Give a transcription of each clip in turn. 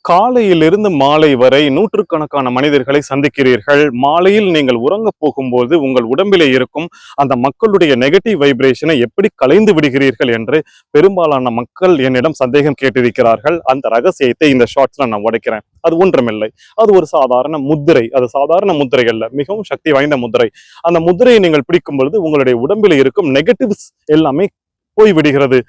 காலையிலிருந்து மாலை வரை நூற்றுக்கணக்கான மனிதர்களை சந்திக்கிறீர்கள். மாலையில் நீங்கள் உறங்க போகும்போது உங்கள் உடம்பிலே இருக்கும் அந்த மக்களுடைய நெகட்டிவ் வைப்ரேஷனை எப்படி களைந்து விடுகிறீர்கள் என்று பெரும்பாலான மக்கள் என்னிடம் சந்தேகம் கேட்டிருக்கிறார்கள். அந்த ரகசியத்தை இந்த ஷார்ட்ஸ்ல நான் உடைக்கிறேன். அது ஒன்றுமில்லை, அது ஒரு சாதாரண முத்திரை. அது சாதாரண முத்திரை அல்ல, மிகவும் சக்தி வாய்ந்த முத்திரை. அந்த முத்திரையை நீங்கள் பிடிக்கும் பொழுது உங்களுடைய உடம்பில் இருக்கும் நெகட்டிவ்ஸ் எல்லாமே போய்விடுகிறது.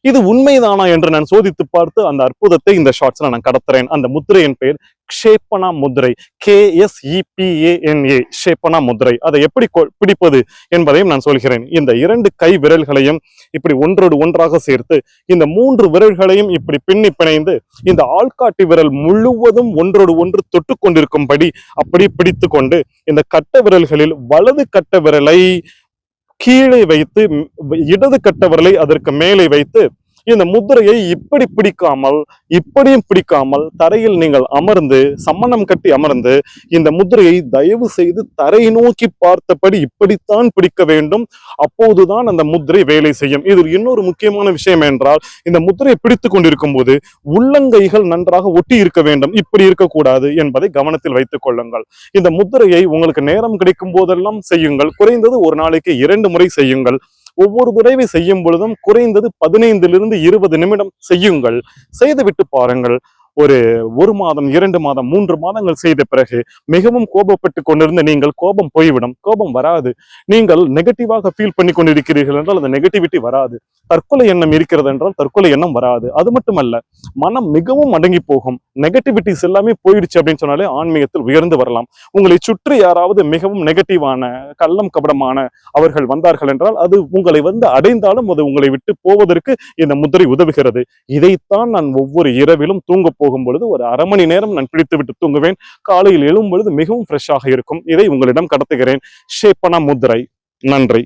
இது உண்மைதானா என்று நான் சோதித்து பார்த்து அந்த அற்புதத்தை இந்த ஷார்ட்ஸ்ல நான் கடத்துறேன். அந்த முத்திரையின் பெயர் க்ஷேபனா முத்திரை. KSEPANA, ஷேப்பனா முத்திரை. அதை எப்படி பிடிப்பது என்பதையும் நான் சொல்கிறேன். இந்த 2 கை விரல்களையும் இப்படி ஒன்றோடு ஒன்றாக சேர்த்து இந்த 3 விரல்களையும் இப்படி பின்னி பிணைந்து இந்த ஆள்காட்டி விரல் முழுவதும் ஒன்றோடு ஒன்று தொட்டு கொண்டிருக்கும்படி அப்படி பிடித்து கொண்டு இந்த கட்ட விரல்களில் வலது கட்ட விரலை கீழே வைத்து இடது கட்ட விரலை அதற்கு மேலே வைத்து இந்த முத்திரையை இப்படி பிடிக்காமல் இப்படியும் பிடிக்காமல் தரையில் நீங்கள் அமர்ந்து சம்மணம் கட்டி அமர்ந்து இந்த முத்திரையை தயவு செய்து தரை நோக்கி பார்த்தபடி இப்படித்தான் பிடிக்க வேண்டும். அப்போதுதான் அந்த முத்திரை வேலை செய்யும். இதில் இன்னொரு முக்கியமான விஷயம் என்றால், இந்த முத்திரையை பிடித்துக் கொண்டிருக்கும் போது உள்ளங்கைகள் நன்றாக ஒட்டி இருக்க வேண்டும், இப்படி இருக்கக்கூடாது என்பதை கவனத்தில் வைத்துக் கொள்ளுங்கள். இந்த முத்திரையை உங்களுக்கு நேரம் கிடைக்கும் போதெல்லாம் செய்யுங்கள். குறைந்தது ஒரு நாளைக்கு 2 முறை செய்யுங்கள். ஒவ்வொரு தடவை செய்யும் பொழுதும் குறைந்தது 15 to 20 நிமிடம் செய்யுங்கள். செய்துவிட்டு பாருங்கள். ஒரு மாதம், 2 மாதம், 3 மாதங்கள் செய்த பிறகு மிகவும் கோபப்பட்டு கொண்டிருந்த நீங்கள் கோபம் போய்விடும். கோபம் வராது. நீங்கள் நெகட்டிவாக ஃபீல் பண்ணி கொண்டிருக்கிறீர்கள் என்றால் அந்த நெகட்டிவிட்டி வராது. தற்கொலை எண்ணம் இருக்கிறது என்றால் தற்கொலை எண்ணம் வராது. அது மட்டுமல்ல, மனம் மிகவும் அடங்கி போகும். நெகட்டிவிட்டிஸ் எல்லாமே போயிடுச்சு அப்படின்னு சொன்னாலே ஆன்மீகத்தில் உயர்ந்து வரலாம். உங்களை சுற்றி யாராவது மிகவும் நெகட்டிவான, கள்ளம் கபடமான அவர்கள் வந்தார்கள் என்றால் அது உங்களை அடைந்தாலும் அது உங்களை விட்டு போவதற்கு இந்த முத்திரை உதவுகிறது. இதைத்தான் நான் ஒவ்வொரு இரவிலும் தூங்க போகும் பொழுது ஒரு அரை மணி நேரம் நான் பிடித்து விட்டு தூங்குவேன். காலையில் எழும் பொழுது மிகவும் ஃப்ரெஷ்ஷாக இருக்கும். இதை உங்களிடம் கடத்துகிறேன். ஷேப்பனா முத்திரை. நன்றி.